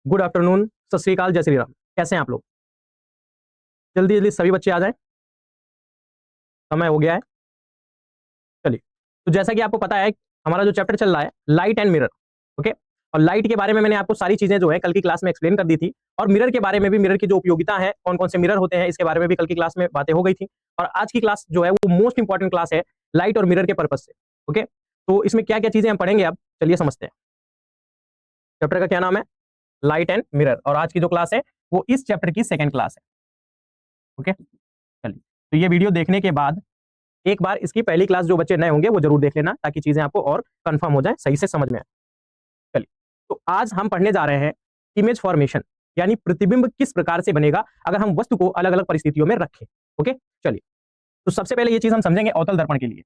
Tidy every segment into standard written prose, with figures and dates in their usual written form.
Good afternoon, सत श्री अकाल, जय श्री राम। कैसे हैं आप लोग? जल्दी जल्दी सभी बच्चे आ जाएं, समय हो गया है। चलिए, तो जैसा कि आपको पता है, हमारा जो चैप्टर चल रहा है लाइट एंड मिरर। ओके, और लाइट के बारे में मैंने आपको सारी चीजें जो है कल की क्लास में एक्सप्लेन कर दी थी, और मिरर के बारे में भी, मिरर की जो उपयोगिता है, कौन कौन से मिरर होते हैं, इसके बारे में भी कल की क्लास में बातें हो गई थी। और आज की क्लास जो है वो मोस्ट इंपॉर्टेंट क्लास है लाइट और मिरर के पर्पज से। ओके, तो इसमें क्या क्या चीजें हम पढ़ेंगे अब चलिए समझते हैं। चैप्टर का क्या नाम है? Light and mirror. और आज की जो क्लास है वो इस चैप्टर की सेकेंड क्लास है। ओके, चलिए, तो ये वीडियो देखने के बाद एक बार इसकी पहली क्लास जो बच्चे नए होंगे वो जरूर देख लेना, ताकि चीजें आपको और कंफर्म हो जाए, सही से समझ में आए। चलिए, तो आज हम पढ़ने जा रहे हैं इमेज फॉर्मेशन, यानी प्रतिबिंब किस प्रकार से बनेगा अगर हम वस्तु को अलग अलग परिस्थितियों में रखें। ओके, चलिए, तो सबसे पहले ये चीज हम समझेंगे अवतल दर्पण के लिए।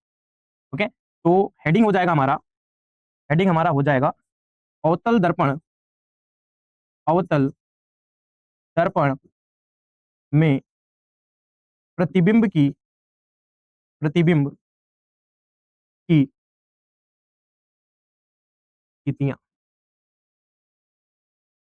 ओके, तो हेडिंग हो जाएगा हमारा, हेडिंग हमारा हो जाएगा अवतल दर्पण, अवतल दर्पण में प्रतिबिंब की, प्रतिबिंब की स्थितियां।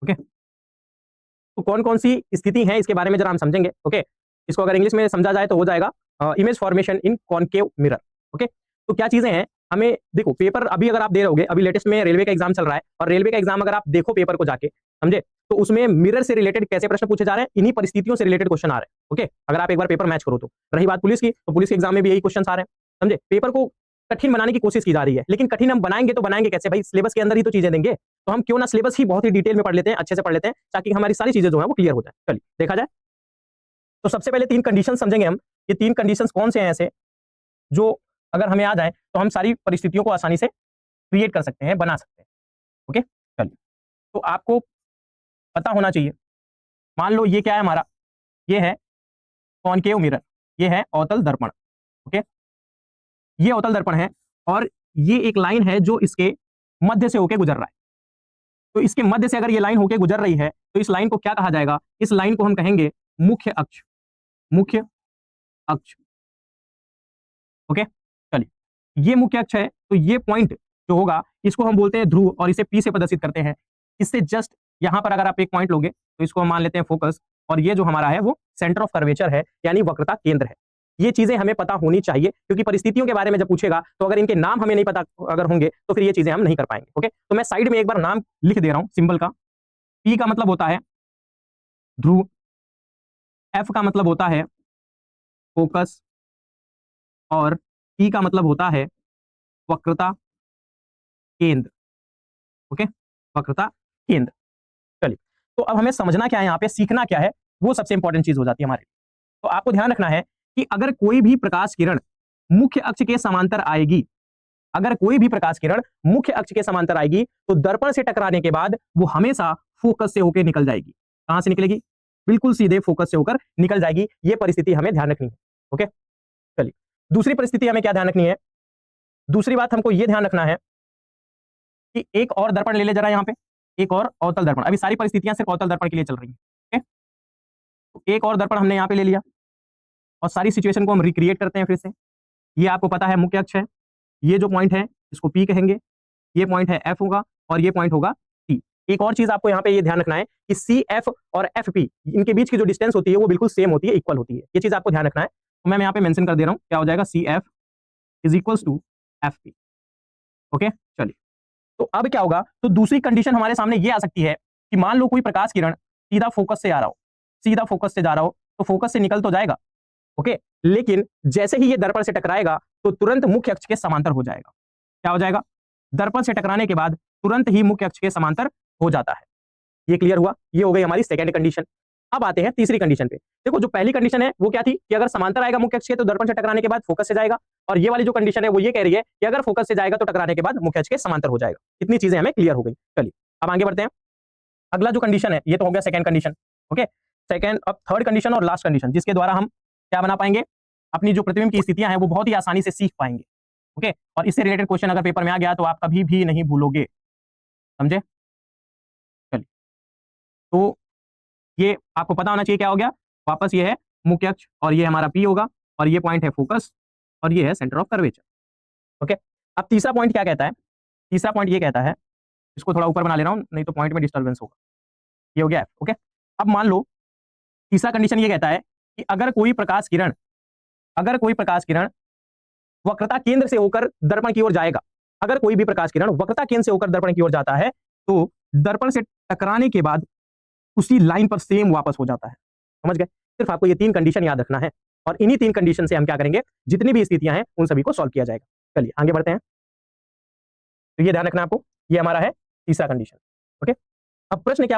ओके, तो कौन कौन सी स्थिति है इसके बारे में जरा हम समझेंगे। ओके, इसको अगर इंग्लिश में समझा जाए तो हो जाएगा इमेज फॉर्मेशन इन कॉनकेव मिरर। ओके, तो क्या चीजें हैं, हमें देखो, पेपर अभी अगर आप दे रहोगे, अभी लेटेस्ट में रेलवे का एग्जाम चल रहा है, और रेलवे का एग्जाम अगर आप देखो पेपर को जाके, समझे, तो उसमें मिरर से रिलेटेड कैसे प्रश्न पूछे जा रहे हैं, इन्हीं परिस्थितियों से रिलेटेड क्वेश्चन आ रहे हैं। ओके, अगर आप एक बार पेपर मैच करो तो। रही बात पुलिस की, तो पुलिस के एग्जाम में भी यही क्वेश्चन आ रहे हैं। समझे, पेपर को कठिन बनाने की कोशिश की जा रही है, लेकिन कठिन हम बनाएंगे तो बनाएंगे कैसे भाई? सिलेबस के अंदर ही तो चीजें देंगे, तो हम क्यों ना सिलेबस ही बहुत ही डिटेल में पढ़ लेते हैं, अच्छे से पढ़ लेते हैं, ताकि हमारी सारी चीजें जो है वो क्लियर हो जाए। चलिए देखा जाए, तो सबसे पहले तीन कंडीशन समझेंगे हम। ये तीन कंडीशन कौन से हैं ऐसे, जो अगर हमें आ जाए तो हम सारी परिस्थितियों को आसानी से क्रिएट कर सकते हैं, बना सकते हैं। ओके, चलिए, तो आपको पता होना चाहिए, मान लो ये क्या है हमारा, ये है कॉनकेव मिरर, ये है अवतल दर्पण। ओके, ये अवतल दर्पण है, और ये एक लाइन है जो इसके मध्य से होके गुजर रहा है। तो इसके मध्य से अगर ये लाइन होके गुजर रही है, तो इस लाइन को क्या कहा जाएगा? इस लाइन को हम कहेंगे मुख्य अक्ष, मुख्य अक्ष। ओके, चलिए, ये मुख्य अक्ष है, तो ये पॉइंट जो होगा इसको हम बोलते हैं ध्रुव, और इसे पी से प्रदर्शित करते हैं। इससे जस्ट यहां पर अगर आप एक पॉइंट लोगे तो इसको हम मान लेते हैं फोकस, और ये जो हमारा है वो सेंटर ऑफ कर्वेचर है, यानी वक्रता केंद्र है। ये चीजें हमें पता होनी चाहिए, क्योंकि परिस्थितियों के बारे में जब पूछेगा तो अगर इनके नाम हमें नहीं पता अगर होंगे तो फिर ये चीजें हम नहीं कर पाएंगे। ओके, तो मैं साइड में एक बार नाम लिख दे रहा हूं सिंबल का। पी का मतलब होता है ध्रुव, एफ का मतलब होता है फोकस, और ई का मतलब होता है वक्रता केंद्र। ओके, वक्रता केंद्र। चलिए, तो अब हमें समझना क्या है, यहाँ पे सीखना क्या है, वो सबसे इंपॉर्टेंट चीज हो जाती है हमारे लिए। तो आपको ध्यान रखना है कि अगर कोई भी प्रकाश किरण मुख्य अक्ष के समांतर आएगी, अगर कोई भी प्रकाश किरण मुख्य अक्ष के समांतर आएगी, तो दर्पण से टकराने के बाद वो हमेशा फोकस से होकर निकल जाएगी। कहां से निकलेगी? बिल्कुल सीधे फोकस से होकर निकल जाएगी। ये परिस्थिति हमें ध्यान रखनी है। ओके, चलिए, दूसरी परिस्थिति हमें क्या ध्यान रखनी है? दूसरी बात हमको यह ध्यान रखना है कि एक और दर्पण ले ले जरा यहाँ पे, एक और अवतल दर्पण। अभी सारी परिस्थितियां सिर्फ अवतल दर्पण के लिए चल रही हैं। तो एक और दर्पण हमने यहाँ पे ले लिया, और सारी सिचुएशन को हम रिक्रिएट करते हैं फिर से। ये आपको पता है मुख्य अक्ष है, ये जो पॉइंट है इसको पी कहेंगे, ये पॉइंट है एफ होगा, और ये पॉइंट होगा सी। एक और चीज आपको यहाँ पे ये ध्यान रखना है कि सी एफ और एफ पी, इनके बीच की जो डिस्टेंस होती है वो बिल्कुल सेम होती है, इक्वल होती है। ये चीज आपको ध्यान रखना है, तो मैं यहाँ पे मेंशन कर दे रहा हूँ, क्या हो जाएगा? C F is equals to F P. Okay, चलिए, तो अब क्या होगा? तो दूसरी कंडीशन हमारे सामने ये आ सकती है कि मान लो कोई प्रकाश किरण सीधा फोकस से आ रहा हो, सीधा फोकस से जा रहा हो, तो फोकस से निकल तो जाएगा। ओके, लेकिन जैसे ही ये दर्पण से टकराएगा तो तुरंत मुख्य अक्ष के समांतर हो जाएगा। क्या हो जाएगा? दर्पण से टकराने के बाद तुरंत ही मुख्य अक्ष के समांतर हो जाता है। ये क्लियर हुआ? ये हो गई हमारी सेकंड कंडीशन। अब आते हैं तीसरी कंडीशन पे। देखो, जो पहली कंडीशन है वो क्या थी कि अगर समांतर आएगा मुख्य अक्ष के तो दर्पण से टकराने के बाद फोकस से जाएगा, और ये वाली जो कंडीशन है वो ये कह रही है कि अगर फोकस से जाएगा तो टकराने के बाद मुख्य अक्ष के समांतर हो जाएगा। इतनी चीजें हमें क्लियर हो गई। चलिए, अब आगे बढ़ते हैं। अगला जो कंडीशन है, ये तो हो गया सेकंड कंडीशन। ओके, सेकंड, अब थर्ड कंडीशन और लास्ट कंडीशन, जिसके द्वारा हम क्या बना पाएंगे? अपनी जो प्रतिबिंब की स्थितियां हैं वो बहुत ही आसानी से सीख पाएंगे। ओके, और इससे रिलेटेड क्वेश्चन अगर पेपर में आ गया तो आप कभी भी नहीं भूलोगे। समझे? चलिए, तो ये आपको पता होना चाहिए क्या हो गया वापस, ये है मुख्य अक्ष, और ये हमारा पी होगा, और ये पॉइंट है फोकस, और ये है सेंटर ऑफ कर्वेचर। ओके, अब तीसरा पॉइंट क्या कहता है? तीसरा पॉइंट ये कहता है, इसको थोड़ा ऊपर बना ले रहा हूं नहीं तो पॉइंट में डिस्टर्बेंस होगा। ये हो गया F, ओके। अब मान लो तीसरा कंडीशन ये कहता है कि अगर कोई प्रकाश किरण वक्रता केंद्र से होकर दर्पण की ओर जाएगा, अगर कोई भी प्रकाश किरण वक्रता केंद्र से होकर दर्पण की ओर जाता है तो दर्पण से टकराने के बाद उसी लाइन पर सेम वापस हो जाता है। समझ गए? सिर्फ आपको ये 3 कंडीशन याद रखना है और इन्हीं 3 कंडीशन से हम क्या करेंगे, जितनी भी स्थितियां हैं उन सभी को सॉल्व किया जाएगा। चलिए आगे बढ़ते हैं। तो ये ध्यान रखना आपको, ये हमारा है तीसरा कंडीशन, ओके। अब प्रश्न क्या